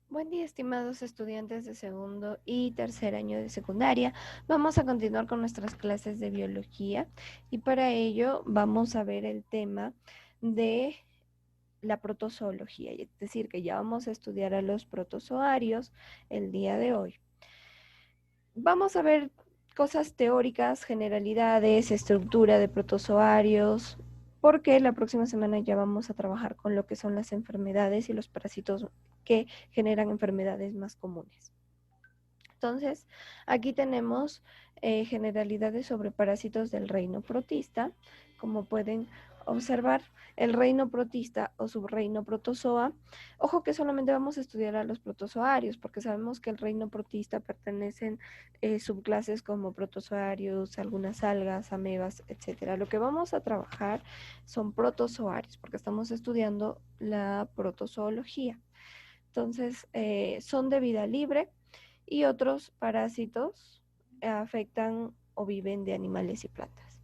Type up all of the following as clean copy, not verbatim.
Buen día, estimados estudiantes de segundo y tercer año de secundaria. Vamos a continuar con nuestras clases de biología y para ello vamos a ver el tema de la protozoología, es decir, que ya vamos a estudiar a los protozoarios el día de hoy. Vamos a ver cosas teóricas, generalidades, estructura de protozoarios, porque la próxima semana ya vamos a trabajar con lo que son las enfermedades y los parásitos que generan enfermedades más comunes. Entonces, aquí tenemos generalidades sobre parásitos del reino protista. Como pueden observar, el reino protista o subreino protozoa. Ojo que solamente vamos a estudiar a los protozoarios, porque sabemos que el reino protista pertenecen subclases como protozoarios, algunas algas, amebas, etcétera. Lo que vamos a trabajar son protozoarios, porque estamos estudiando la protozoología. Entonces, son de vida libre y otros parásitos afectan o viven de animales y plantas.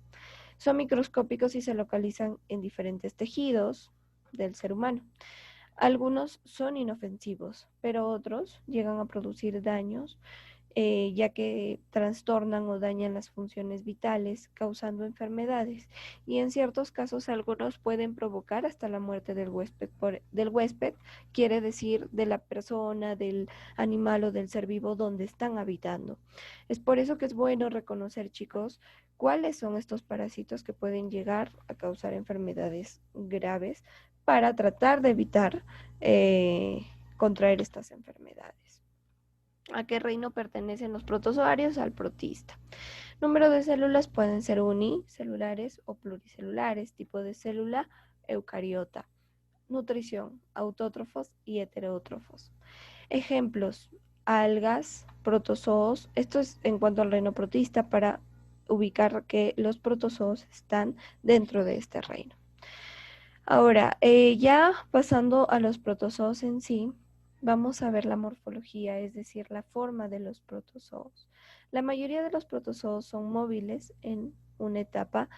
Son microscópicos y se localizan en diferentes tejidos del ser humano. Algunos son inofensivos, pero otros llegan a producir daños ya que trastornan o dañan las funciones vitales, causando enfermedades. Y en ciertos casos algunos pueden provocar hasta la muerte del huésped, quiere decir de la persona, del animal o del ser vivo donde están habitando. Es por eso que es bueno reconocer, chicos, cuáles son estos parásitos que pueden llegar a causar enfermedades graves para tratar de evitar contraer estas enfermedades. ¿A qué reino pertenecen los protozoarios? Al protista. Número de células pueden ser unicelulares o pluricelulares, tipo de célula eucariota. Nutrición, autótrofos y heterótrofos. Ejemplos, algas, protozoos. Esto es en cuanto al reino protista para ubicar que los protozoos están dentro de este reino. Ahora, ya pasando a los protozoos en sí, vamos a ver la morfología, es decir, la forma de los protozoos. La mayoría de los protozoos son móviles en una etapa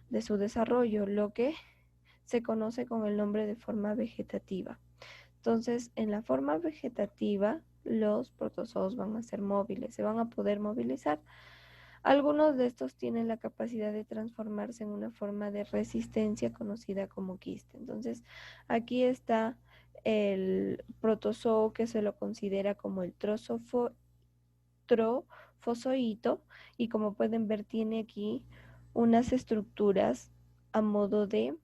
de su desarrollo, lo que se conoce con el nombre de forma vegetativa. Entonces, en la forma vegetativa, los protozoos van a ser móviles, se van a poder movilizar. Algunos de estos tienen la capacidad de transformarse en una forma de resistencia conocida como quiste. Entonces, aquí está el protozoo que se lo considera como el trofozoito y como pueden ver tiene aquí unas estructuras a modo de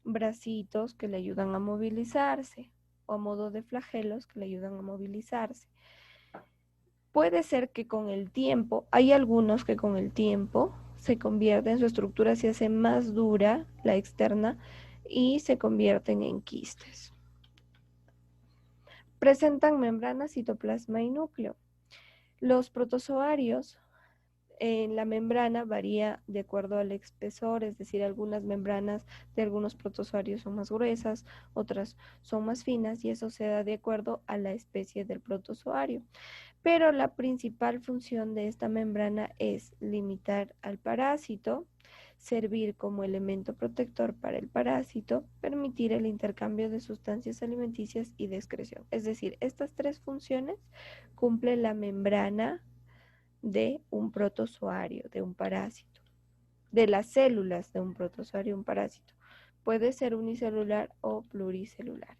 bracitos que le ayudan a movilizarse o a modo de flagelos que le ayudan a movilizarse. Puede ser que con el tiempo, hay algunos que con el tiempo se convierten, su estructura se hace más dura, la externa, y se convierten en quistes. Presentan membrana, citoplasma y núcleo. Los protozoarios en la membrana varía de acuerdo al espesor, es decir, algunas membranas de algunos protozoarios son más gruesas, otras son más finas y eso se da de acuerdo a la especie del protozoario. Pero la principal función de esta membrana es limitar al parásito, servir como elemento protector para el parásito, permitir el intercambio de sustancias alimenticias y de excreción. Es decir, estas tres funciones cumple la membrana de un protozoario, de un parásito, de las células de un protozoario, un parásito. Puede ser unicelular o pluricelular.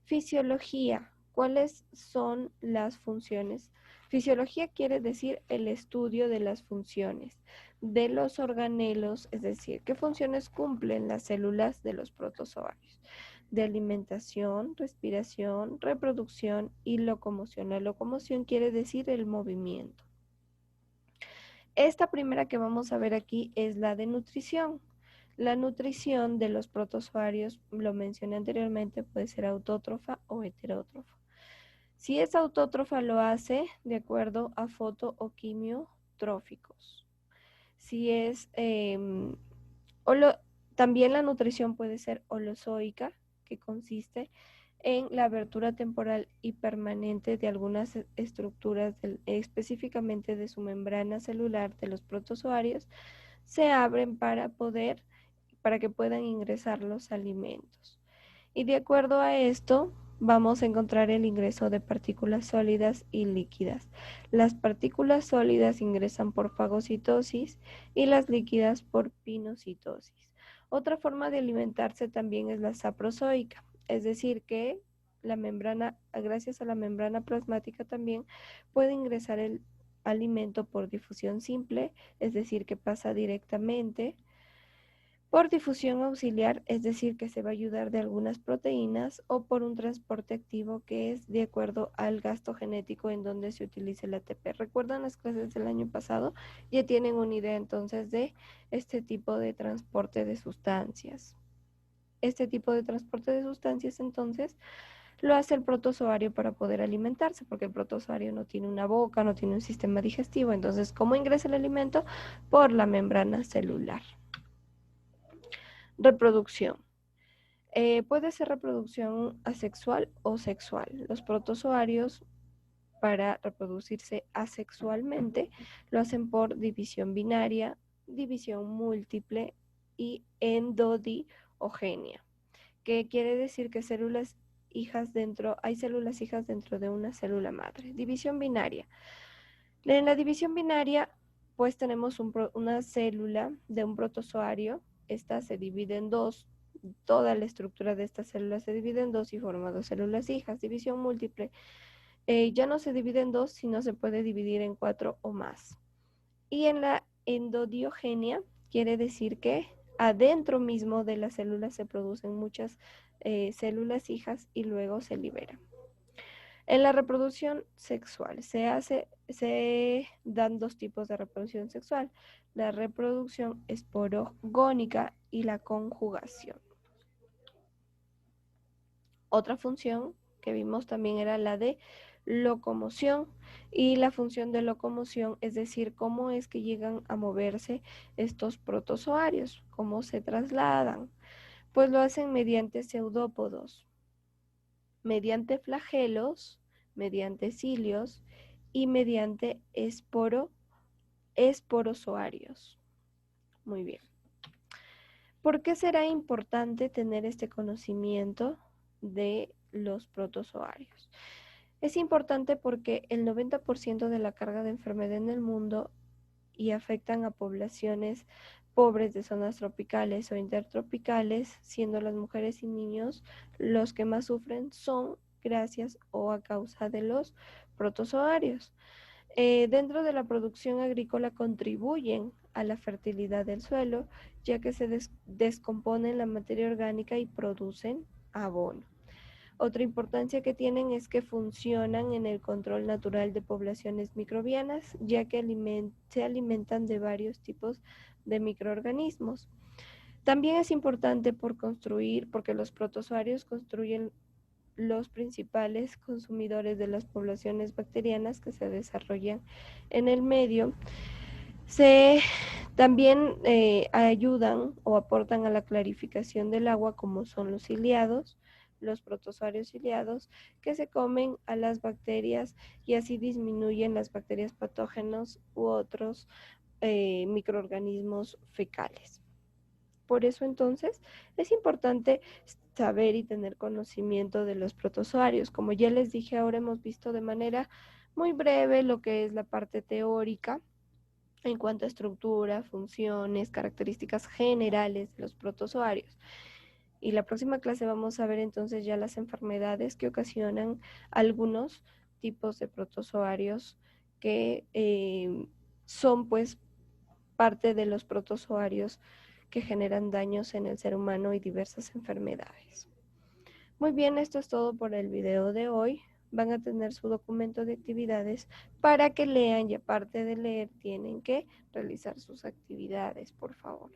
Fisiología. ¿Cuáles son las funciones? Fisiología quiere decir el estudio de las funciones de los organelos, es decir, qué funciones cumplen las células de los protozoarios. De alimentación, respiración, reproducción y locomoción. La locomoción quiere decir el movimiento. Esta primera que vamos a ver aquí es la de nutrición. La nutrición de los protozoarios, lo mencioné anteriormente, puede ser autótrofa o heterótrofa. Si es autótrofa, lo hace de acuerdo a foto o quimiotróficos. Si es también la nutrición puede ser holozoica, que consiste en la abertura temporal y permanente de algunas estructuras, específicamente de su membrana celular de los protozoarios, se abren para que puedan ingresar los alimentos. Y de acuerdo a esto, vamos a encontrar el ingreso de partículas sólidas y líquidas. Las partículas sólidas ingresan por fagocitosis y las líquidas por pinocitosis. Otra forma de alimentarse también es la saprozóica, es decir que la membrana, gracias a la membrana plasmática también puede ingresar el alimento por difusión simple, es decir que pasa directamente por difusión auxiliar, es decir, que se va a ayudar de algunas proteínas, o por un transporte activo que es de acuerdo al gasto genético en donde se utiliza el ATP. ¿Recuerdan las clases del año pasado? Ya tienen una idea entonces de este tipo de transporte de sustancias. Este tipo de transporte de sustancias entonces lo hace el protozoario para poder alimentarse, porque el protozoario no tiene una boca, no tiene un sistema digestivo. Entonces, ¿cómo ingresa el alimento? Por la membrana celular. Reproducción. Puede ser reproducción asexual o sexual. Los protozoarios, para reproducirse asexualmente, lo hacen por división binaria, división múltiple y endodiogenia, que quiere decir que hay células hijas dentro de una célula madre. División binaria. En la división binaria, pues tenemos una célula de un protozoario. Esta se divide en dos. Toda la estructura de esta célula se divide en dos y forma dos células hijas. División múltiple. Ya no se divide en dos, sino se puede dividir en cuatro o más. Y en la endodiogenia quiere decir que adentro mismo de la célula se producen muchas células hijas y luego se liberan. En la reproducción sexual se dan dos tipos de reproducción sexual: la reproducción esporogónica y la conjugación. Otra función que vimos también era la de locomoción, y la función de locomoción, es decir, cómo es que llegan a moverse estos protozoarios, cómo se trasladan. Pues lo hacen mediante pseudópodos, mediante flagelos, mediante cilios y mediante esporozoarios. Muy bien. ¿Por qué será importante tener este conocimiento de los protozoarios? Es importante porque el 90% de la carga de enfermedad en el mundo y afectan a poblaciones pobres de zonas tropicales o intertropicales, siendo las mujeres y niños los que más sufren, son gracias o a causa de los protozoarios. Dentro de la producción agrícola contribuyen a la fertilidad del suelo, ya que se descomponen la materia orgánica y producen abono. Otra importancia que tienen es que funcionan en el control natural de poblaciones microbianas, ya que se alimentan de varios tipos de microorganismos. También es importante porque los protozoarios construyen los principales consumidores de las poblaciones bacterianas que se desarrollan en el medio. También ayudan o aportan a la clarificación del agua, como son los ciliados, los protozoarios ciliados, que se comen a las bacterias y así disminuyen las bacterias patógenos u otros microorganismos fecales. Por eso entonces es importante saber y tener conocimiento de los protozoarios. Como ya les dije, ahora hemos visto de manera muy breve lo que es la parte teórica en cuanto a estructura, funciones, características generales de los protozoarios. Y la próxima clase vamos a ver entonces ya las enfermedades que ocasionan algunos tipos de protozoarios que son pues parte de los protozoarios que generan daños en el ser humano y diversas enfermedades. Muy bien, esto es todo por el video de hoy. Van a tener su documento de actividades para que lean, y aparte de leer tienen que realizar sus actividades, por favor.